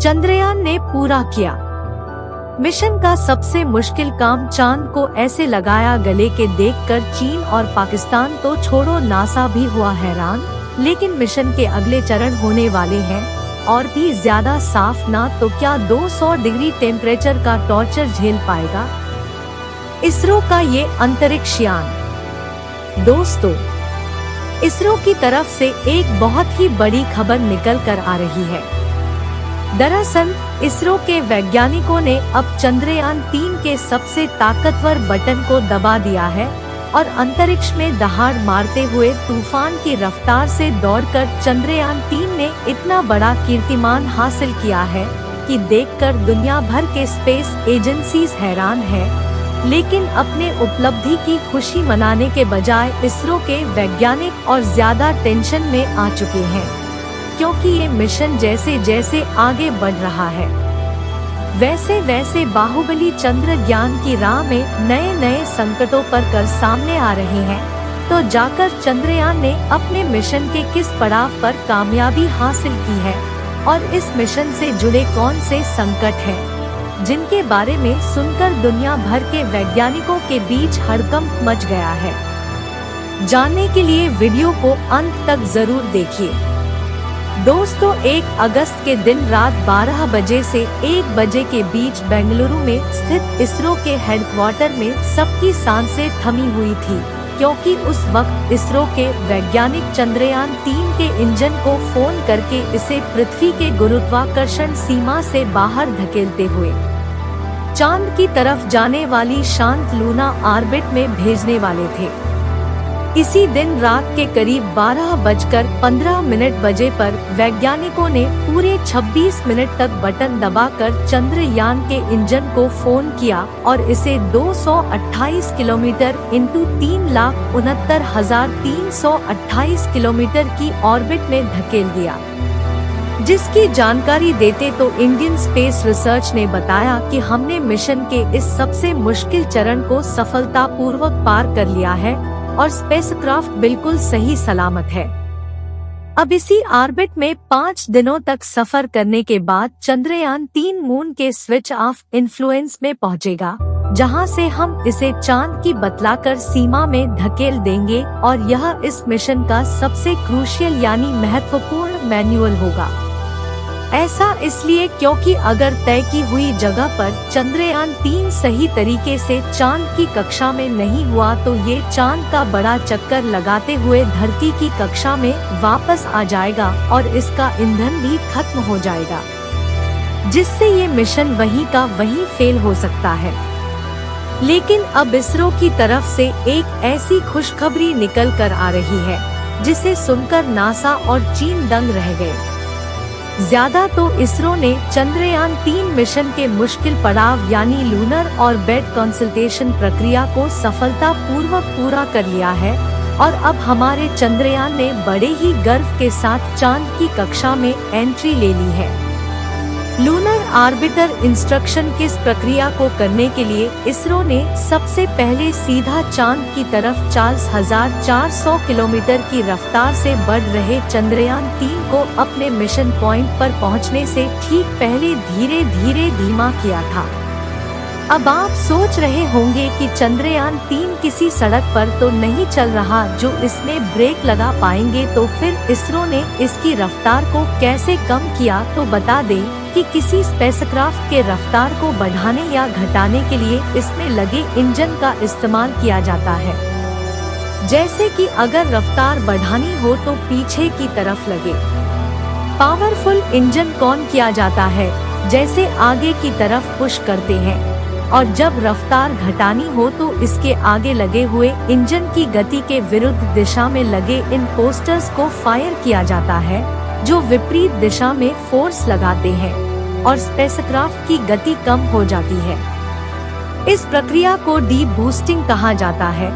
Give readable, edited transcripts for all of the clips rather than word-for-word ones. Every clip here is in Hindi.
चंद्रयान ने पूरा किया। मिशन का सबसे मुश्किल काम चांद को ऐसे लगाया गले के देखकर चीन और पाकिस्तान तो छोड़ो, नासा भी हुआ हैरान। लेकिन मिशन के अगले चरण होने वाले हैं और भी ज्यादा साफ। ना तो क्या 200 डिग्री टेम्परेचर का टॉर्चर झेल पाएगा इसरो का ये अंतरिक्ष यान। दोस्तों, इसरो की तरफ से एक बहुत ही बड़ी खबर निकल कर आ रही है। दरअसल इसरो के वैज्ञानिकों ने अब चंद्रयान 3 के सबसे ताकतवर बटन को दबा दिया है और अंतरिक्ष में दहाड़ मारते हुए तूफान की रफ्तार से दौड़कर चंद्रयान 3 ने इतना बड़ा कीर्तिमान हासिल किया है कि देखकर दुनिया भर के स्पेस एजेंसीज हैरान है। लेकिन अपने उपलब्धि की खुशी मनाने के बजाय इसरो के वैज्ञानिक और ज्यादा टेंशन में आ चुके हैं, क्योंकि ये मिशन जैसे जैसे आगे बढ़ रहा है वैसे वैसे बाहुबली चंद्रयान की राह में नए नए संकटों पर कर सामने आ रहे हैं। तो जाकर चंद्रयान ने अपने मिशन के किस पड़ाव पर कामयाबी हासिल की है और इस मिशन से जुड़े कौन से संकट हैं, जिनके बारे में सुनकर दुनिया भर के वैज्ञानिकों के बीच हड़कंप मच गया है। जानने के लिए वीडियो को अंत तक जरूर देखिए। दोस्तों, 1 अगस्त के दिन रात 12 बजे से 1 बजे के बीच बेंगलुरु में स्थित इसरो के हेडक्वार्टर में सबकी सांसें थमी हुई थी, क्योंकि उस वक्त इसरो के वैज्ञानिक चंद्रयान 3 के इंजन को फोन करके इसे पृथ्वी के गुरुत्वाकर्षण सीमा से बाहर धकेलते हुए चांद की तरफ जाने वाली शांत लूना ऑर्बिट में भेजने वाले थे। इसी दिन रात के करीब 12:15 बजे पर वैज्ञानिकों ने पूरे 26 मिनट तक बटन दबाकर चंद्रयान के इंजन को फोन किया और इसे 228 किलोमीटर इंटू 3,69,328 किलोमीटर की ऑर्बिट में धकेल दिया। जिसकी जानकारी देते तो इंडियन स्पेस रिसर्च ने बताया कि हमने मिशन के इस सबसे मुश्किल चरण को सफलतापूर्वक पार कर लिया है और स्पेसक्राफ्ट बिल्कुल सही सलामत है। अब इसी ऑर्बिट में 5 दिनों तक सफर करने के बाद चंद्रयान 3 मून के स्विच ऑफ इन्फ्लुएंस में पहुंचेगा, जहां से हम इसे चांद की बतलाकर सीमा में धकेल देंगे और यह इस मिशन का सबसे क्रूशियल यानी महत्वपूर्ण मैन्युअल होगा। ऐसा इसलिए क्योंकि अगर तय की हुई जगह पर चंद्रयान 3 सही तरीके से चांद की कक्षा में नहीं हुआ तो ये चांद का बड़ा चक्कर लगाते हुए धरती की कक्षा में वापस आ जाएगा और इसका ईंधन भी खत्म हो जाएगा, जिससे ये मिशन वहीं का वहीं फेल हो सकता है। लेकिन अब इसरो की तरफ से एक ऐसी खुशखबरी निकल कर आ रही है जिसे सुनकर नासा और चीन दंग रह गए। ज्यादा तो इसरो ने चंद्रयान 3 मिशन के मुश्किल पड़ाव यानी लूनर ऑर्बिट कंसल्टेशन प्रक्रिया को सफलतापूर्वक पूरा कर लिया है और अब हमारे चंद्रयान ने बड़े ही गर्व के साथ चांद की कक्षा में एंट्री ले ली है। लूनर ऑर्बिटर इंस्ट्रक्शन किस प्रक्रिया को करने के लिए इसरो ने सबसे पहले सीधा चांद की तरफ 40,400 किलोमीटर की रफ्तार से बढ़ रहे चंद्रयान 3 को अपने मिशन पॉइंट पर पहुंचने से ठीक पहले धीरे धीरे धीमा किया था। अब आप सोच रहे होंगे कि चंद्रयान 3 किसी सड़क पर तो नहीं चल रहा जो इसमें ब्रेक लगा पाएंगे, तो फिर इसरो ने इसकी रफ्तार को कैसे कम किया। तो बता दें कि किसी स्पेसक्राफ्ट के रफ्तार को बढ़ाने या घटाने के लिए इसमें लगे इंजन का इस्तेमाल किया जाता है। जैसे कि अगर रफ्तार बढ़ानी हो तो पीछे की तरफ लगे पावरफुल इंजन कौन किया जाता है, जैसे आगे की तरफ पुश करते हैं, और जब रफ्तार घटानी हो तो इसके आगे लगे हुए इंजन की गति के विरुद्ध दिशा में लगे इन पोस्टर्स को फायर किया जाता है, जो विपरीत दिशा में फोर्स लगाते हैं और स्पेसक्राफ्ट की गति कम हो जाती है। इस प्रक्रिया को डी बूस्टिंग कहा जाता है,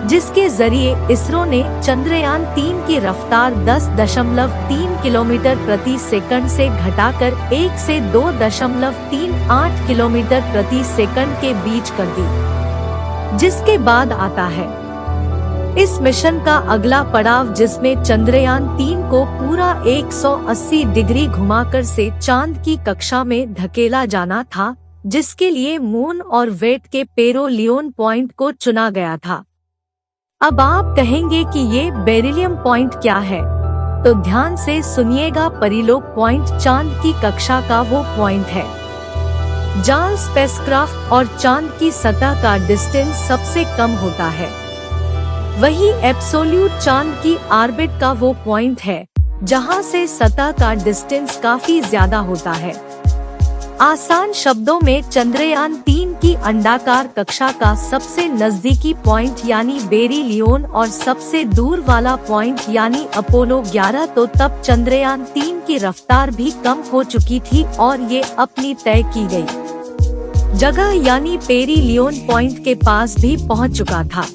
जिसके जरिए इसरो ने चंद्रयान 3 की रफ्तार 10.3 किलोमीटर प्रति सेकंड से घटाकर 1 से 2.38 किलोमीटर प्रति सेकंड के बीच कर दी। जिसके बाद आता है इस मिशन का अगला पड़ाव, जिसमें चंद्रयान 3 को पूरा 180 डिग्री घुमाकर से चांद की कक्षा में धकेला जाना था, जिसके लिए मून और वेट के पेरोलियन पॉइंट को चुना गया था। अब आप कहेंगे कि ये बेरिलियम पॉइंट क्या है, तो ध्यान से सुनिएगा। पेरिलोक पॉइंट चांद की कक्षा का वो पॉइंट है जहां स्पेसक्राफ्ट और चांद की सतह का डिस्टेंस सबसे कम होता है। वही एब्सोल्यूट चांद की ऑर्बिट का वो पॉइंट है जहां से सतह का डिस्टेंस काफी ज्यादा होता है। आसान शब्दों में चंद्रयान 3 की अंडाकार कक्षा का सबसे नजदीकी पॉइंट यानी बेरिलियन और सबसे दूर वाला पॉइंट यानी अपोलो 11, तो तब चंद्रयान 3 की रफ्तार भी कम हो चुकी थी और ये अपनी तय की गई जगह यानी पेरिलियन पॉइंट के पास भी पहुंच चुका था।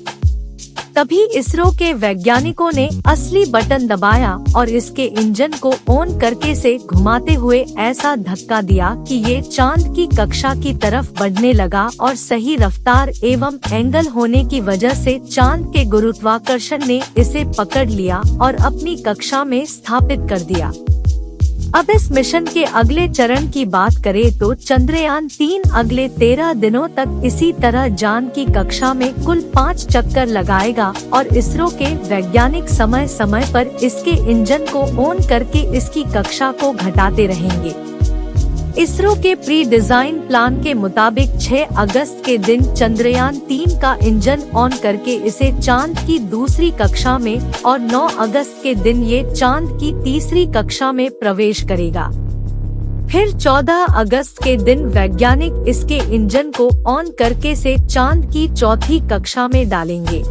तभी इसरो के वैज्ञानिकों ने असली बटन दबाया और इसके इंजन को ऑन करके से घुमाते हुए ऐसा धक्का दिया कि ये चांद की कक्षा की तरफ बढ़ने लगा और सही रफ्तार एवं एंगल होने की वजह से चांद के गुरुत्वाकर्षण ने इसे पकड़ लिया और अपनी कक्षा में स्थापित कर दिया। अब इस मिशन के अगले चरण की बात करें तो चंद्रयान 3 अगले 13 दिनों तक इसी तरह चांद की कक्षा में कुल 5 चक्कर लगाएगा और इसरो के वैज्ञानिक समय समय पर इसके इंजन को ऑन करके इसकी कक्षा को घटाते रहेंगे। इसरो के प्री डिजाइन प्लान के मुताबिक 6 अगस्त के दिन चंद्रयान 3 का इंजन ऑन करके इसे चांद की दूसरी कक्षा में और 9 अगस्त के दिन ये चांद की तीसरी कक्षा में प्रवेश करेगा। फिर 14 अगस्त के दिन वैज्ञानिक इसके इंजन को ऑन करके से चांद की चौथी कक्षा में डालेंगे,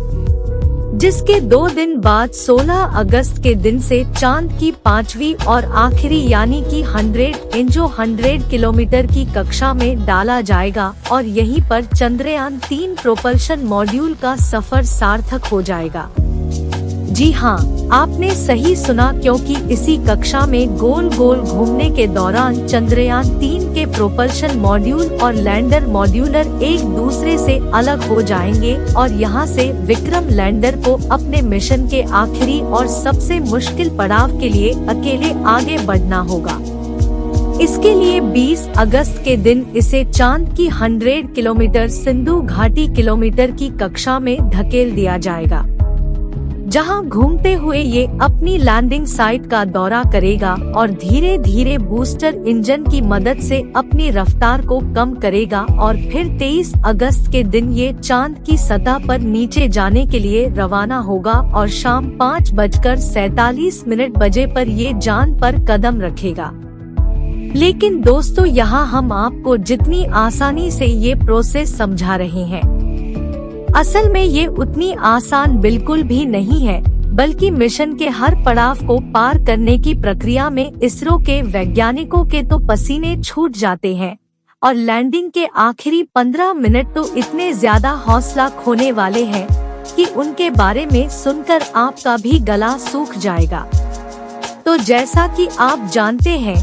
जिसके 2 दिन बाद 16 अगस्त के दिन से चांद की 5वीं और आखिरी यानी कि 100 किलोमीटर की कक्षा में डाला जाएगा और यहीं पर चंद्रयान 3 प्रोपल्शन मॉड्यूल का सफर सार्थक हो जाएगा। जी हाँ, आपने सही सुना, क्योंकि इसी कक्षा में गोल गोल घूमने के दौरान चंद्रयान 3 के प्रोपल्शन मॉड्यूल और लैंडर मॉड्यूलर एक दूसरे से अलग हो जाएंगे और यहाँ से विक्रम लैंडर को अपने मिशन के आखिरी और सबसे मुश्किल पड़ाव के लिए अकेले आगे बढ़ना होगा। इसके लिए 20 अगस्त के दिन इसे चांद की 100 किलोमीटर सिंधु घाटी किलोमीटर की कक्षा में धकेल दिया जाएगा, जहां घूमते हुए ये अपनी लैंडिंग साइट का दौरा करेगा और धीरे धीरे बूस्टर इंजन की मदद से अपनी रफ्तार को कम करेगा और फिर 23 अगस्त के दिन ये चांद की सतह पर नीचे जाने के लिए रवाना होगा और शाम 5:47 बजे पर ये चांद पर कदम रखेगा। लेकिन दोस्तों, यहाँ हम आपको जितनी आसानी से ये प्रोसेस समझा रहे हैं, असल में ये उतनी आसान बिल्कुल भी नहीं है, बल्कि मिशन के हर पड़ाव को पार करने की प्रक्रिया में इसरो के वैज्ञानिकों के तो पसीने छूट जाते हैं और लैंडिंग के आखिरी 15 मिनट तो इतने ज्यादा हौसला खोने वाले हैं कि उनके बारे में सुनकर आपका भी गला सूख जाएगा। तो जैसा कि आप जानते हैं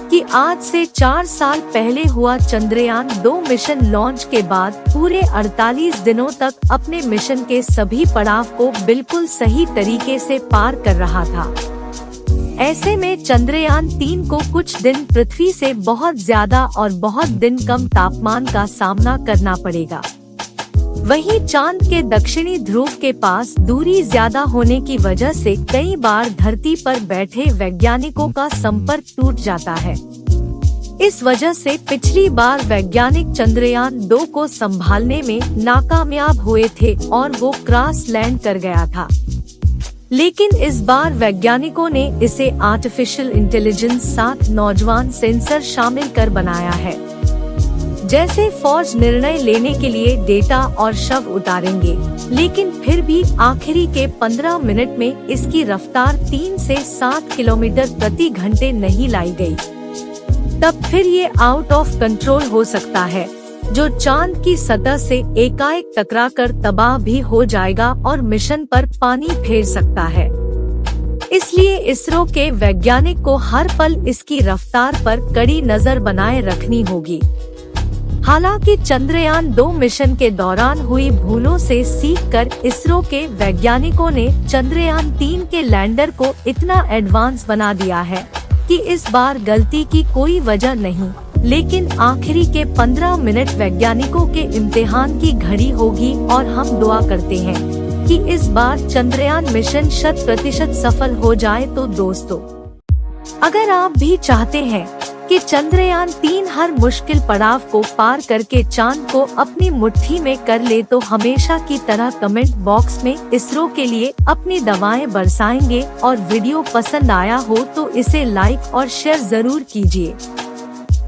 कि आज से 4 साल पहले हुआ चंद्रयान 2 मिशन लॉन्च के बाद पूरे 48 दिनों तक अपने मिशन के सभी पड़ाव को बिल्कुल सही तरीके से पार कर रहा था। ऐसे में चंद्रयान 3 को कुछ दिन पृथ्वी से बहुत ज्यादा और बहुत दिन कम तापमान का सामना करना पड़ेगा। वहीं चांद के दक्षिणी ध्रुव के पास दूरी ज्यादा होने की वजह से कई बार धरती पर बैठे वैज्ञानिकों का संपर्क टूट जाता है। इस वजह से पिछली बार वैज्ञानिक चंद्रयान 2 को संभालने में नाकामयाब हुए थे और वो क्रॉस लैंड कर गया था। लेकिन इस बार वैज्ञानिकों ने इसे आर्टिफिशियल इंटेलिजेंस 7 नौजवान सेंसर शामिल कर बनाया है। जैसे फौज निर्णय लेने के लिए डेटा और शव उतारेंगे, लेकिन फिर भी आखिरी के 15 मिनट में इसकी रफ्तार 3 से 7 किलोमीटर प्रति घंटे नहीं लाई गई। तब फिर ये आउट ऑफ कंट्रोल हो सकता है, जो चांद की सतह से एकाएक टकराकर तबाह भी हो जाएगा और मिशन पर पानी फेर सकता है। इसलिए इसरो के वैज्ञानिक को हर पल इसकी रफ्तार पर कड़ी नजर बनाए रखनी होगी। हालांकि चंद्रयान 2 मिशन के दौरान हुई भूलों से सीखकर इसरो के वैज्ञानिकों ने चंद्रयान 3 के लैंडर को इतना एडवांस बना दिया है कि इस बार गलती की कोई वजह नहीं। लेकिन आखिरी के 15 मिनट वैज्ञानिकों के इम्तिहान की घड़ी होगी और हम दुआ करते हैं कि इस बार चंद्रयान मिशन 100% सफल हो जाए। तो दोस्तों, अगर आप भी चाहते हैं कि चंद्रयान 3 हर मुश्किल पड़ाव को पार करके चांद को अपनी मुट्ठी में कर ले, तो हमेशा की तरह कमेंट बॉक्स में इसरो के लिए अपनी दवाएं बरसाएंगे। और वीडियो पसंद आया हो तो इसे लाइक और शेयर जरूर कीजिए।